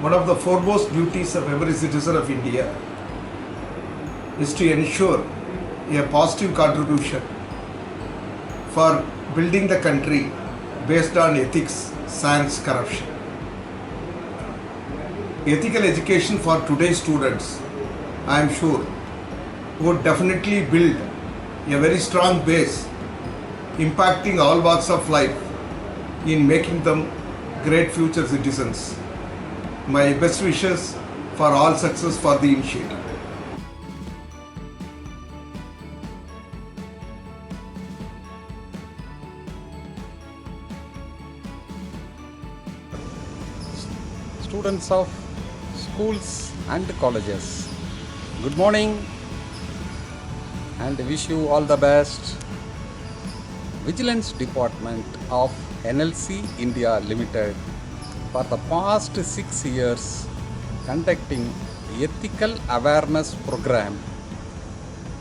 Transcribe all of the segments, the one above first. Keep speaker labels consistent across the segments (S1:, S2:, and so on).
S1: one of the foremost duties of every citizen of India is to ensure a positive contribution for building the country based on ethics, science, corruption. Ethical education for today's students, I am sure, would definitely build a very strong base, impacting all walks of life in making them great future citizens. My best wishes for all success for the initiative.
S2: Students of schools and colleges, good morning and wish you all the best. Vigilance Department of NLC India Limited for the past 6 years conducting ethical awareness program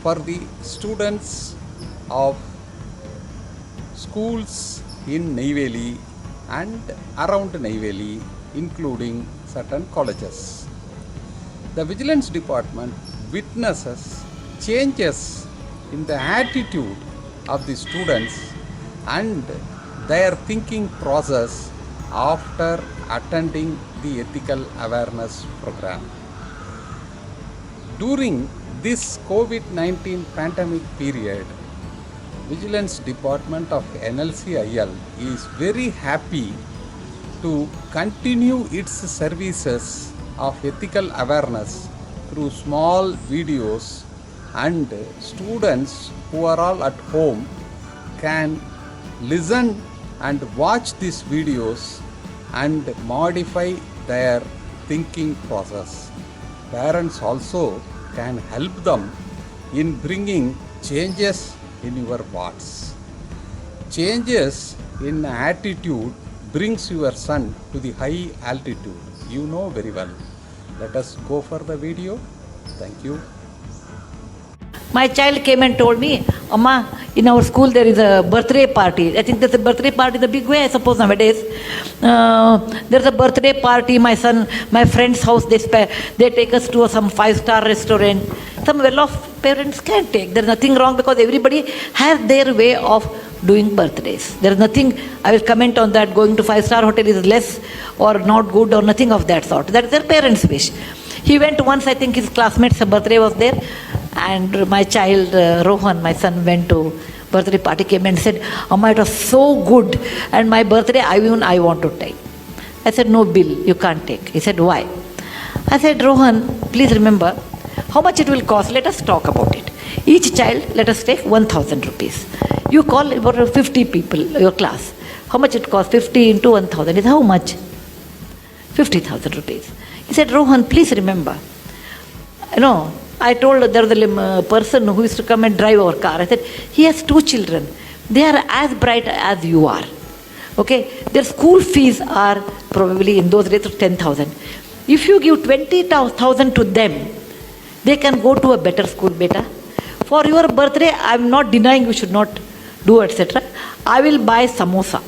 S2: for the students of schools in Neyveli and around Neyveli, including certain colleges. The Vigilance Department witnesses changes in the attitude of the students and their thinking process after attending the ethical awareness program. During this COVID-19 pandemic period, Vigilance Department of NLCIL is very happy to continue its services of ethical awareness through small videos, and students who are all at home can listen and watch these videos and modify their thinking process. Parents also can help them in bringing changes in your thoughts. Changes in attitude brings your son to the high altitude. You know very well. Let us go for the video. Thank you.
S3: My child came and told me, Amma, in our school there is a birthday party. I think there's a birthday party in a big way, I suppose, nowadays. There's a birthday party, my friend's house, they take us to some 5-star restaurant. Some well-off parents can take. There's nothing wrong because everybody has their way of doing birthdays. There is nothing, I will comment on that, going to 5-star hotel is less or not good or nothing of that sort. That is their parents' wish. He went once, I think his classmate's birthday was there, and my child, Rohan, my son, went to birthday party, came and said, Amma, it was so good, and my birthday, I want to take. I said, no, Bill, you can't take. He said, why? I said, Rohan, please remember, how much it will cost, let us talk about it. Each child, let us take 1,000 rupees. You call about 50 people, your class. How much it costs? 50 into 1,000 is how much? 50,000 rupees. He said, Rohan, please remember, I told there was a person who used to come and drive our car. I said, he has 2 children. They are as bright as you are. Okay? Their school fees are probably in those days 10,000. If you give 20,000 to them, they can go to a better school, beta. For your birthday, I am not denying you should not do, etc. I will buy samosa.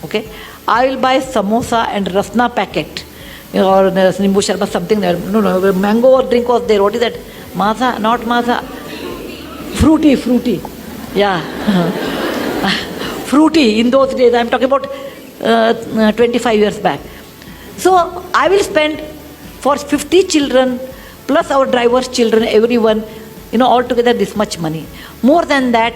S3: Okay? I will buy samosa and rasna packet. Or nimbu sharbat, something there. No, mango or drink was there. What is that? Maza, not maza. Fruity. Yeah. Fruity in those days. I am talking about 25 years back. So I will spend for 50 children plus our driver's children, everyone, altogether this much money. More than that,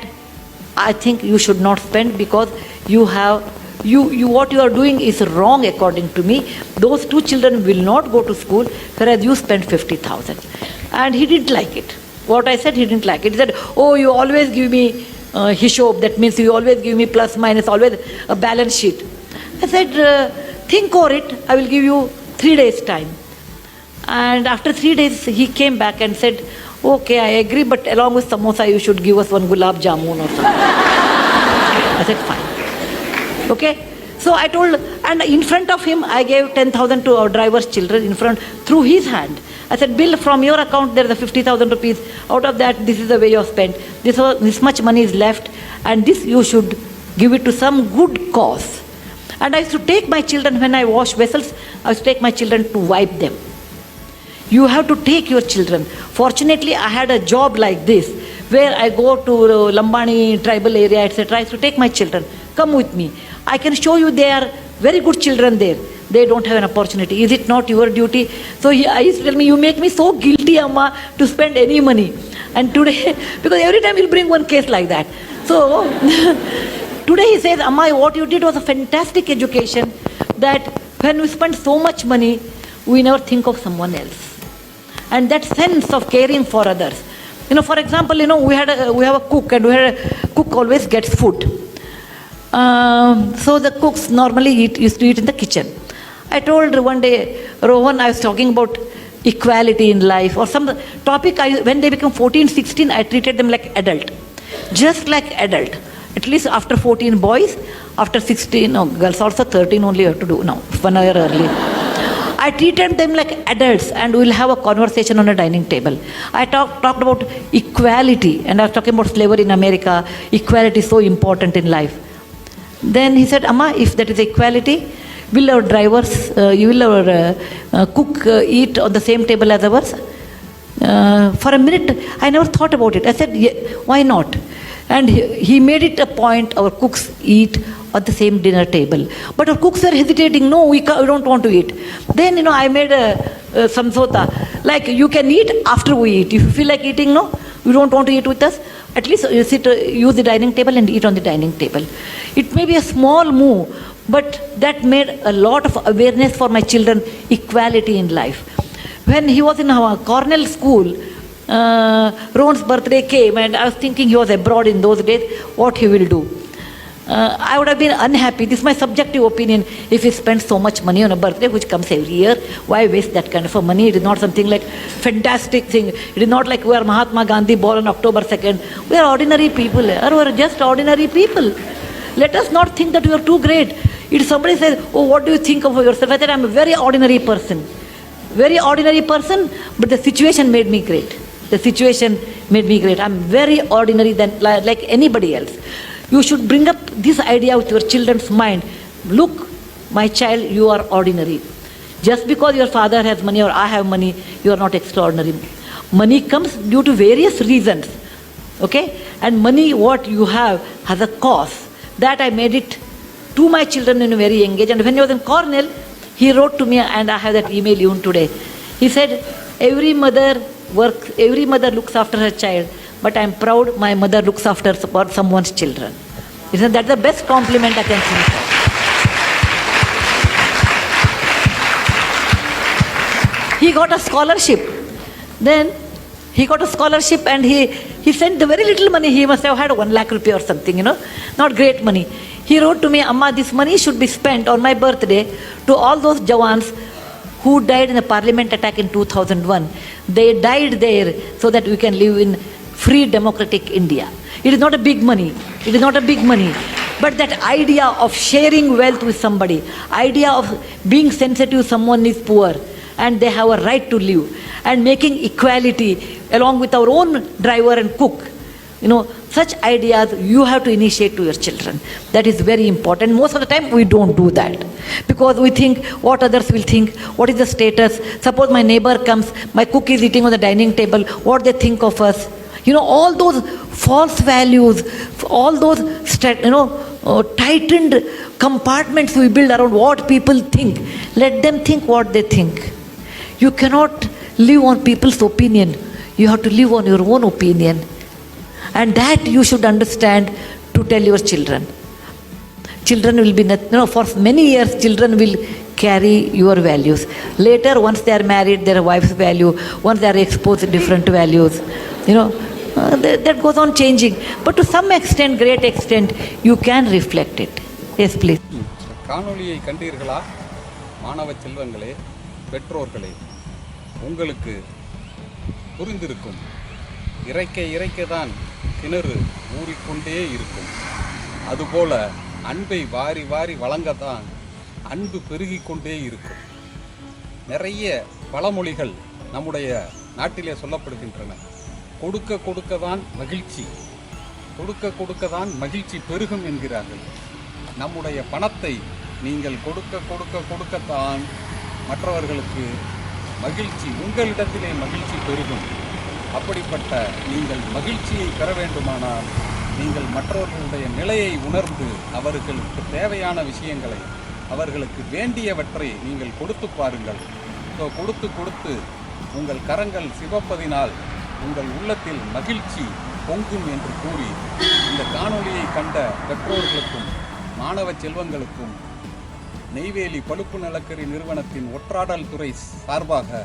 S3: I think you should not spend because what you are doing is wrong according to me. Those 2 children will not go to school, whereas you spend 50,000. And he didn't like it. What I said, he didn't like it. He said, oh, you always give me hishob, that means you always give me plus, minus, always a balance sheet. I said, think over it, I will give you 3 days time. And after 3 days, he came back and said, okay, I agree, but along with samosa, you should give us 1 gulab jamun or something. I said, fine. Okay? So I told, and in front of him, I gave 10,000 to our driver's children in front, through his hand. I said, Bill, from your account, there is a 50,000 rupees. Out of that, this is the way you have spent. This much money is left, and this you should give it to some good cause. And I used to take my children, when I wash vessels, I used to take my children to wipe them. You have to take your children. Fortunately, I had a job like this, where I go to Lambani tribal area, etc. I used to take my children. Come with me. I can show you they are very good children there. They don't have an opportunity. Is it not your duty? So I used to tell me, you make me so guilty, Amma, to spend any money. And today, because every time you'll bring one case like that. So today he says, Amma, what you did was a fantastic education, that when we spend so much money, we never think of someone else. And that sense of caring for others. You know, for example, you know, we have a cook, and cook always gets food. So the cooks normally used to eat in the kitchen. I told one day, Rohan, I was talking about equality in life or some topic. When they become 14, 16, I treated them like adult. Just like adult. At least after 14 boys, after 16, no, girls also 13 only you have to do now, 1 year early. I treated them like adults, and we'll have a conversation on a dining table. I talked about equality, and I was talking about slavery in America. Equality is so important in life. Then he said, Amma, if that is equality, will our drivers, will our cook eat on the same table as ours? For a minute, I never thought about it. I said, yeah, why not? And he made it a point, our cooks eat at the same dinner table. But our cooks were hesitating, no, we don't want to eat. Then, you know, I made a samsota, like you can eat after we eat. If you feel like eating, no, you don't want to eat with us, at least you use the dining table and eat on the dining table. It may be a small move, but that made a lot of awareness for my children, equality in life. When he was in our Cornell school, Rohan's birthday came, and I was thinking he was abroad in those days, what he will do. I would have been unhappy. This is my subjective opinion. If he spends so much money on a birthday, which comes every year, why waste that kind of money? It is not something like fantastic thing. It is not like we are Mahatma Gandhi born on October 2nd. We are ordinary people. We are just ordinary people. Let us not think that we are too great. If somebody says, oh, what do you think of yourself? I said, I'm a very ordinary person. Very ordinary person, but the situation made me great. The situation made me great. I'm very ordinary than like anybody else. You should bring up this idea with your children's mind. Look, my child, you are ordinary. Just because your father has money or I have money, you are not extraordinary. Money comes due to various reasons. Okay? And money, what you have, has a cost. That I made it to my children in a very young age. And when he was in Cornell, he wrote to me, and I have that email even today. He said, every mother looks after her child, but I'm proud my mother looks after someone's children. Isn't that the best compliment I can think of? He got a scholarship. Then he got a scholarship, and he sent the very little money. He must have had 1 lakh rupee or something, you know, not great money. He wrote to me, Amma, this money should be spent on my birthday to all those Jawans who died in the parliament attack in 2001. They died there so that we can live in free democratic India. It is not a big money. It is not a big money. But that idea of sharing wealth with somebody, idea of being sensitive, someone is poor and they have a right to live, and making equality along with our own driver and cook, you know, such ideas you have to initiate to your children. That is very important. Most of the time we don't do that because we think what others will think, what is the status. Suppose my neighbor comes, my cook is eating on the dining table, what they think of us. You know, all those false values, all those, tightened compartments we build around what people think. Let them think what they think. You cannot live on people's opinion. You have to live on your own opinion. And that you should understand to tell your children. Children will be, for many years, children will carry your values. Later, once they are married, their wife's value, once they are exposed to different values, that goes on changing. But to some extent, great extent, you can reflect it. Yes, please.
S2: காணொளியை கண்டீர்களா? மாணவ செல்வங்களே, பெற்றோர்களே, உங்களுக்கு புரிந்திருக்கும். இறைக்க கிணறு ஊறிக்கொண்டே இருக்கும். அதுபோல அன்பை வாரி வாரி வழங்கத்தான் அன்பு பெருகிக்கொண்டே இருக்கும். நிறைய பழமொழிகள் நம்முடைய நாட்டிலே சொல்லப்படுகின்றன. கொடுக்க கொடுக்கதான் மகிழ்ச்சி, கொடுக்க கொடுக்கதான் மகிழ்ச்சி பெருகும் என்கிறார்கள். நம்முடைய பணத்தை நீங்கள் கொடுக்க கொடுக்க கொடுக்கத்தான் மற்றவர்களுக்கு மகிழ்ச்சி, உங்களிடத்திலே மகிழ்ச்சி பெருகும். அப்படிப்பட்ட நீங்கள் மகிழ்ச்சியை பெற வேண்டுமானால் நீங்கள் மற்றவர்களுடைய நிலையை உணர்ந்து அவர்களுக்கு தேவையான விஷயங்களை, அவர்களுக்கு வேண்டியவற்றை நீங்கள் கொடுத்து பாருங்கள். ஸோ கொடுத்து கொடுத்து உங்கள் கரங்கள் சிவப்பதினால் உங்கள் உள்ளத்தில் மகிழ்ச்சி பொங்கும் என்று கூறி இந்த காணொளியை கண்ட பெற்றோர்களுக்கும் மாணவ செல்வங்களுக்கும் நெய்வேலி பழுப்பு நிலக்கரி நிறுவனத்தின் ஒற்றாடல் துறை சார்பாக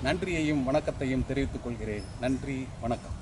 S2: நன்றியையும் வணக்கத்தையும் தெரிவித்துக் கொள்கிறேன். நன்றி, வணக்கம்.